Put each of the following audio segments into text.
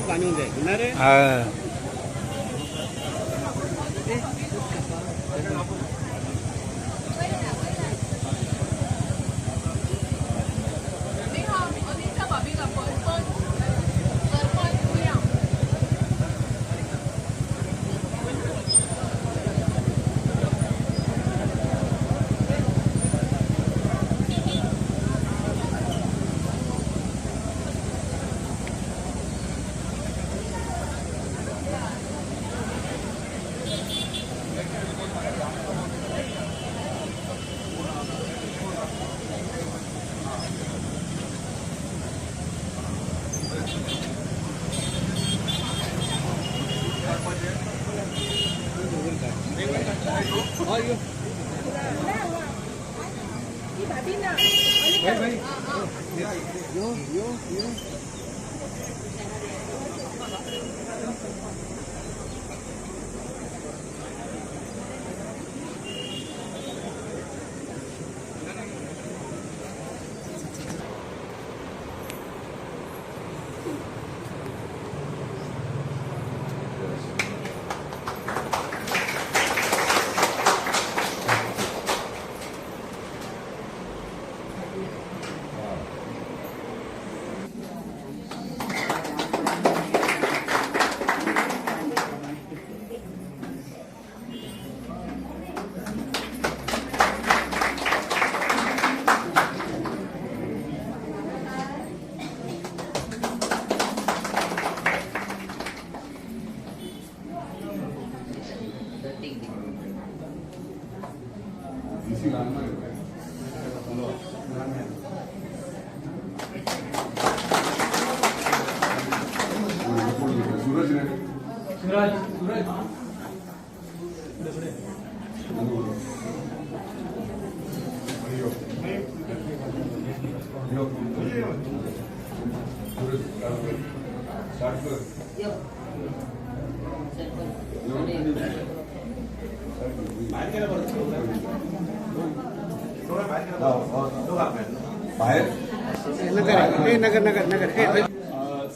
पाणी होऊन जाईल रे.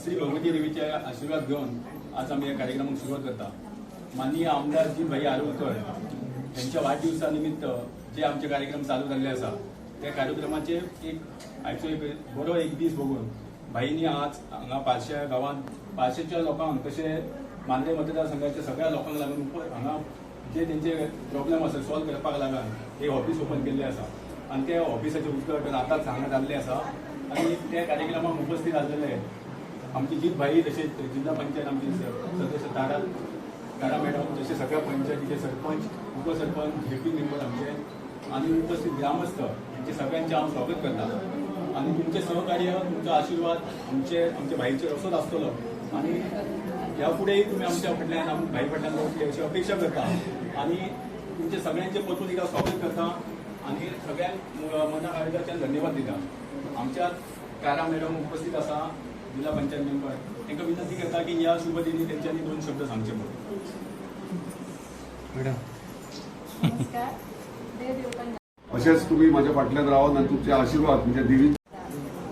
श्री भगवती देवीचे आशीर्वाद घेऊन आज आम्ही या कार्यक्रमाला सुरुवात करता. माननीय आमदार जी भाई आरोलकर यांच्या वाढदिवसानिमित्त जे आमचे कार्यक्रम चालू झाले असा त्या कार्यक्रमाचे बरो एक दीस बघून भाईंनी आज हांगा पालशा गावात पालशेच्या लोकांक तसे मांद्रे मतदारसंघाच्या सगळ्या लोकांक लागून हांगा जे त्यांचे प्रॉब्लेम आसा सॉल्व करपाक लागून हे ऑफिस ओपन केल्लें आसा आणि त्या ऑफिसाचे उद्घाटन आतांच हांगा जाल्लें आसा. आणि त्या कार्यक्रमाक उपस्थित आसलेले आमची जीत भाई तसेच जिल्हा पंचायत आमचे सदस्य तारा मॅडम तसे सगळ्या पंचायतीचे सरपंच उपसरपंच हेल्पिंग मेंबर आमचे आणि उपस्थित ग्रामस्थ यांचे सगळ्यांचे हांव स्वागत करता. आणि तुमचे सहकार्य तुमचा आशीर्वाद आमच्या भाईचेर असोच आसतलो आणि ह्या फुडेंय तुम्ही आमच्या फाटल्यान भाई फाटल्यान रावतले अशी अपेक्षा करता. आणि तुमचे सगळ्यांचे परतून एकदा स्वागत करता आणि सगळ्यांक मनाकडच्यान धन्यवाद दिता. आमच्या तारा मॅडम उपस्थित असा जिल्हा पंचायत मेंबर तांकां विनंती करता की या शुभ दिनी त्यांच्यानी 2 शब्द सांगचे मॅडम. असेच तुम्ही माझ्या फाटल्यान रावात आणि तुमचे आशीर्वाद म्हणजे देवी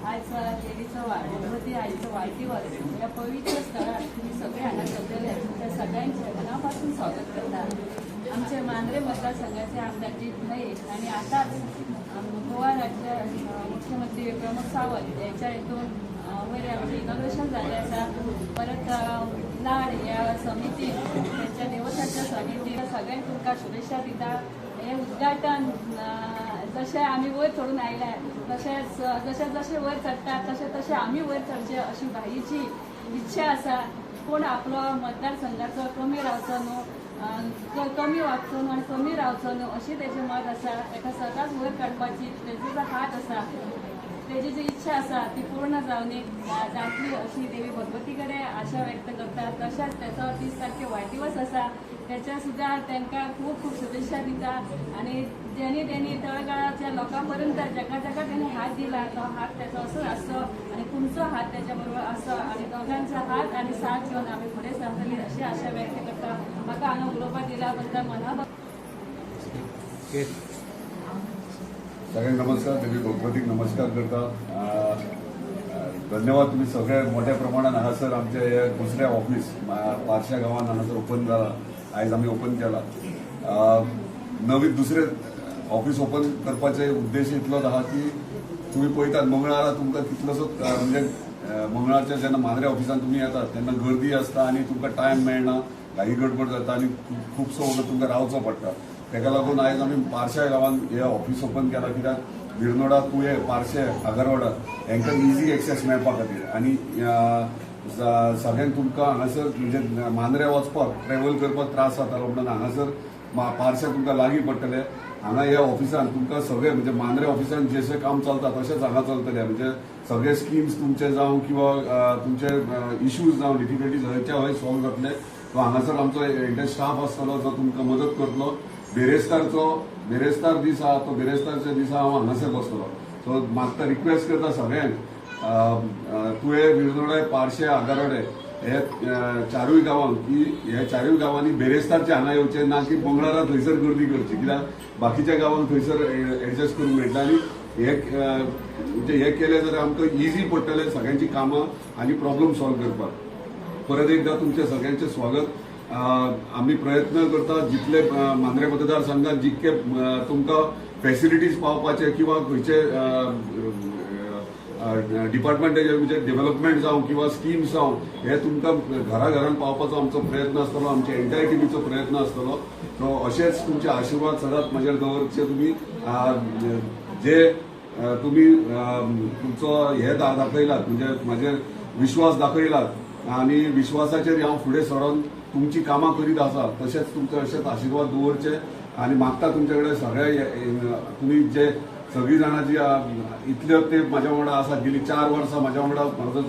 आज देवीचं भगवती आईचं वाढदिवस या पवित्र स्थळात तुम्ही सगळे हांगा जमलेले त्या सगळ्यांचे मनापासून स्वागत करता. आमचे मांद्रे मतदारसंघाचे आमदार जीत भाई आणि आताच गोवा राज्य मुख्यमंत्री प्रमोद सावंत यांच्या हेतून वयर आमचे इनॉग्रेशन झाले आसा. परत लाड ह्या समिती त्यांच्या देवस्थानच्या समिती सगळ्यांक तुमकां शुभेच्छा दिता. हे उद्घाटन जशें आमी वयर चडून आयल्या तशेंच जशें वयर चडटा तशें आमी वयर चडचे अशी भाईची इच्छा आसा. कोण आपलो मतदारसंघाचो कमी रावचो न्हू कमी वागचो न्हू आनी कमी रावचो न्हू अशी तेजें मत आसा. ताका सदांच वयर काडपाची तेजो जो हात आसा तेजी जी इच्छा आसा ती पूर्ण जातली अशी देवी भगवती कडेन आशा व्यक्त करता. तशेंच तेचो 30 तारखे वाडदिवस आसा त्याच्या सुद्दां तांकां खूब खूब शुभेच्छा दिता. आणि ज्यांनी तळागाळाच्या लोकांपर्यंत जाका त्यांनी हात दिला तो हात त्याचा असो आसचो आणि तुमचो हात त्याच्या बरोबर आसो आणि दोघांचा हात आणि साथ घेऊन आम्ही पुढे सरतली अशी आशा व्यक्त करता. म्हाका हांगा उलोवपाक दिल्या बद्दल मना सगळ्यांना नमस्कार. देवी भगवतीक नमस्कार करता. धन्यवाद. तुम्ही सगळे मोठ्या प्रमाणात हांगासर आमचे हे दुसरे ऑफिस पारशा गांवांत हांगासर ओपन जाला. आयज आमी ओपन केला. नवीन दुसरे ऑफिस ओपन करपाचे उद्देश इतलोच आहा की तुम्ही पळयतात मंगळारा तुमकां कितलोसो म्हणजे मंगळारच्या जेन्ना मांद्रे ऑफिसान तुम्ही येतात तेन्ना गर्दी आसता आनी तुमकां टायम मेळना, घाई गडबड जाता आनी खुबसो वगत तुमकां रावचो पडटा. ताका लागून आयज आमी पारशा गांवांत हे ऑफिस ओपन केला. कित्याक बिरनोडा तुये पारशे आगारवाडा हांकां इजी एक्सेस मेळपा खातीर आनी सगळ्यांक तुमकां हांगासर म्हणजे मांद्रे वचपाक ट्रॅव्हल करपाक त्रास जातालो म्हणून हांगासर पारशे तुमकां लागीं पडटले. हांगा ह्या ऑफिसान तुमकां सगळे म्हणजे मांद्रे ऑफिसान जशें काम चलता तशेंच हांगा चलतलें. म्हणजे सगळे स्किम्स तुमचे जावं किंवा तुमचे इश्यूज जावं डिफिकल्टीज खंयच्या खंय सॉल्व जातले. तो हांगासर आमचो एक स्टाफ आसतलो जो तुमकां मदत करतलो. बेरेस्तार दीस आहा तो बेरेस्तारच्या दिसा हांव हांगासर बसतलो. सो म्हाका रिक्वेस्ट करता सगळ्यांक तुवें बिरनोडे पारशे आगारवाडे हे चारूय गांवांक की हे चारूय गांवांनी बेरेस्तारचे हांगा येवचे ना की मंगळारा थंयसर गर्दी करची. कित्याक बाकीच्या गांवांक थंयसर एडजस्ट करूंक मेळटा आनी म्हणजे हे केले जाल्यार आमकां इजी पडटलें सगळ्यांची कामां आनी प्रॉब्लेम सॉल्व करपाक. परत एकदा तुमचे सगळ्यांचे स्वागत. आम्ही प्रयत्न करता जितले मांद्रे मतदारसंघात जितके तुमकां फॅसिलिटीज पावपाचे किंवा खंयचे डिपार्टमेंटाचे म्हणजे डेव्हलपमेंट जावं किंवा स्किम्स जावं हे तुमकां घराघरांत पावपाचो आमचो प्रयत्न आसतलो. आमच्या एंटायर टिमीचो प्रयत्न आसतलो. सो अशेंच तुमचे आशिर्वाद सदांच म्हाजेर दवरचे. तुम्ही जे तुम्ही तुमचो हे दाखयलात म्हणजे म्हाजेर विश्वास दाखयलात आनी विश्वासाचेर हांव फुडें सरोन तुमची कामां करीत आसा तशेंच तुमचे अशेंच आशिर्वाद दवरचे. आनी मागता तुमचे कडेन सगळे तुमी जे सगळीं जाणां जी इतल्यो ते म्हाज्या वांगडा आसात गेली 4 वर्सां म्हाज्या वांगडा म्हाजो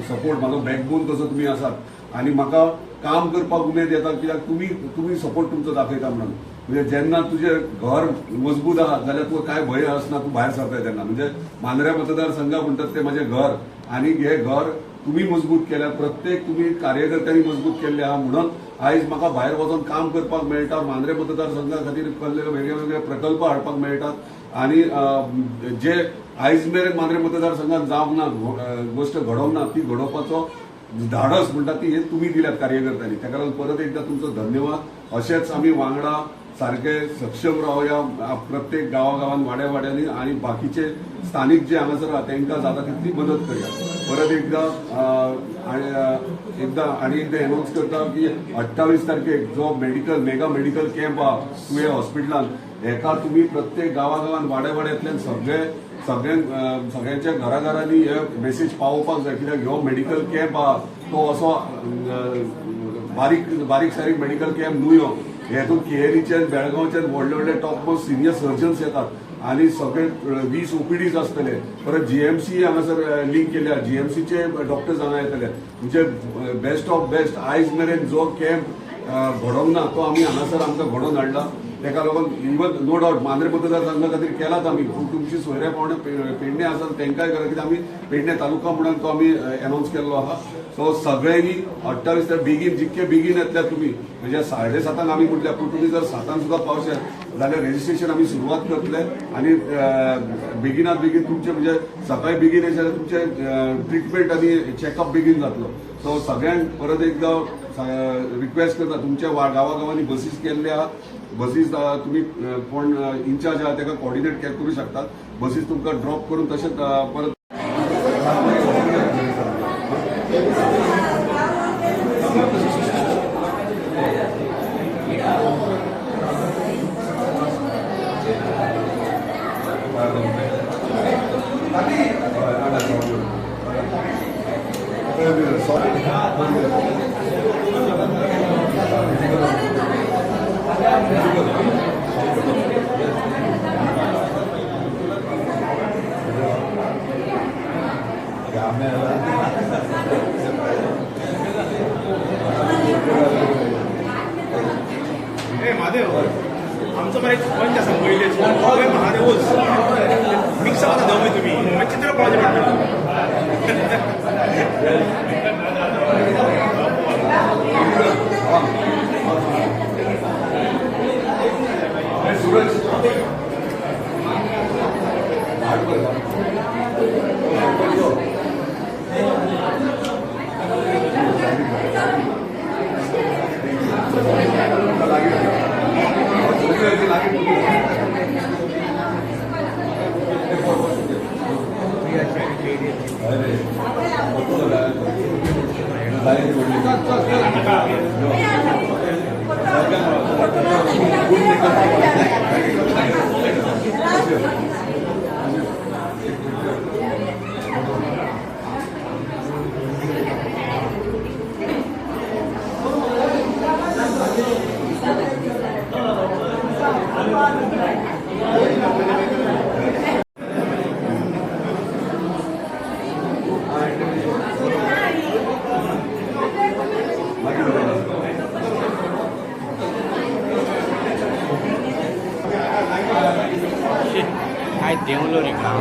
सपोर्ट म्हाजो बॅकबोन तसो तुमी आसात आनी म्हाका काम करपाक उमेद येता. कित्याक तुमी सपोर्ट तुमचो दाखयता म्हणून. म्हणजे जेन्ना तुजें घर मजबूत आहा जाल्यार तुका काय भंय आसना तूं भायर सरता तेन्ना. म्हणजे मांद्रे मतदारसंघा म्हणटात ते म्हाजें घर आनी हे घर तुम्ही मजबूत केल्या. प्रत्येक तुम्ही कार्यकर्त्यांनी मजबूत केल्ले आहा म्हणून आयज म्हाका भायर वचून काम करपाक मेळटा. मांद्रे मतदारसंघा खातीर वेगळे वेगळे प्रकल्प हाडपाक मेळटात आनी जे आयज मेरेन मांद्रे मतदारसंघात जावंक ना गोष्ट घडोवंक ना ती घडोवपाचो धाडस म्हणटा ती हे तुम्ही दिल्यात कार्यकर्त्यांनी. ताका लागून परत एकदा तुमचो धन्यवाद. अशेंच आमी वांगडा सारखे सक्षम रावया प्रत्येक गांवागांवांत वाड्यांनी आनी बाकीचे स्थानिक जे हांगासर आहा तांकां जाता तितली मदत करया. परत एकदा एकदा एनाउन्स करता की 28 तारखेक जो मेगा मेडिकल कॅम्प आहा तुवें हॉस्पिटलांत हेका तुम्ही प्रत्येक गांवागांवांत वाड्यांतल्यान सगळ्यांच्या घराघरांनी हे मेसेज पावोवपाक जाय. कित्याक ह्यो मेडिकल कॅम्प आहा तो असो बारीक सारीक मेडिकल कॅम्प न्हू ह्यो. हेतून केएलईचे बेळगांवचे व्हडले व्हडले टॉप मोस्ट सिनियर सर्जन्स येतात आनी सगळे 20 ओपीडीज आसतले. परत जीएमसी हांगासर लिंक केल्या. जीएमसीचे डॉक्टर्स हांगा येतले. म्हणजे बेस्ट ऑफ बेस्ट आयज मेरेन जो कॅम्प घडोवंक ना तो आमी हांगासर आमकां घडोवन हाडला. ताका लागून इवन नो डावट मांद्रे मतदारसंघा खातीर केलात आमी. पूण तुमची सोयऱ्या पावणे पेडणे आसात तांकांय करा कित्याक आमी पेडणे तालुका म्हणून तो आमी एनाउन्स केल्लो आहा. सो सगळ्यांनी 28 बेगीन जितके बेगीन येतल्या तुमी म्हणजे 7:30 आमी म्हटल्या पूण तुमी जर 7 सुद्धा पावशात जाल्यार रेजिस्ट्रेशन आमी सुरवात करतले आनी बेगिनात बेगीन तुमचे म्हणजे सकाळी बेगीन येयले तुमचे ट्रिटमेंट आनी चॅकअप बेगीन जातलो. सो सगळ्यांक परत एकदा रिक्वेस्ट करता तुमच्या गांवागांवांनी बसीस केल्ले आहा. बसीस तुम्ही कोण इन्चार्ज आहा ताका कॉर्डिनेट करू शकतात. बसीस तुमकां ड्रॉप करून तशेंच परत आमचं पण एक पंच असं पहिलेच महादेवच मिक्स आवाज द्यावं तुम्ही चित्र पाहिजे सूरज काय देवलो रे का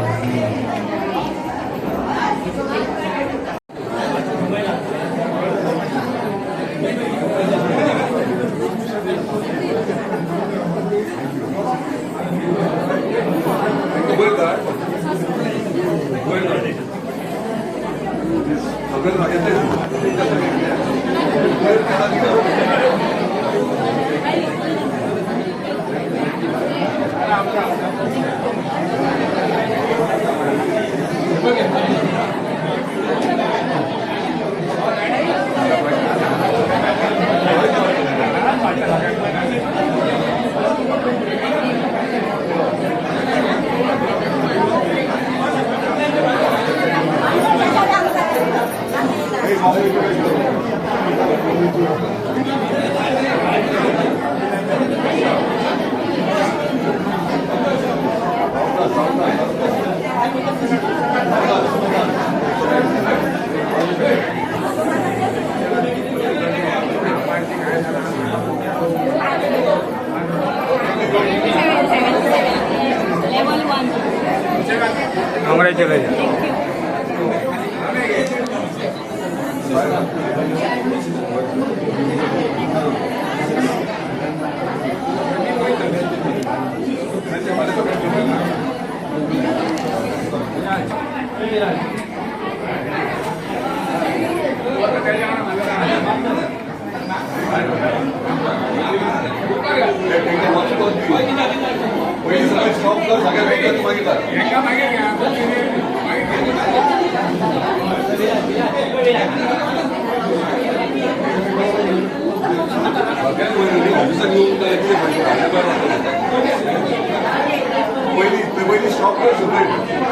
पहिली स्टॉप कर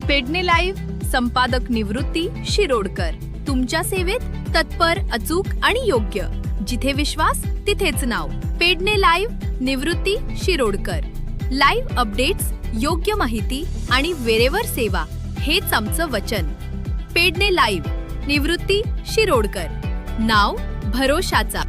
पेडणे लाईव्ह संपादक निवृत्ती शिरोडकर तुमच्या सेवेत तत्पर, अचूक आणि योग्य. जिथे विश्वास तिथेच नाव. पेडणे लाईव्ह निवृत्ती शिरोडकर. लाईव्ह अपडेट्स, योग्य माहिती आणि वेळेवर सेवा हेच आमचं वचन. पेडणे लाईव्ह निवृत्ती शिरोडकर. नाव भरोशाचा.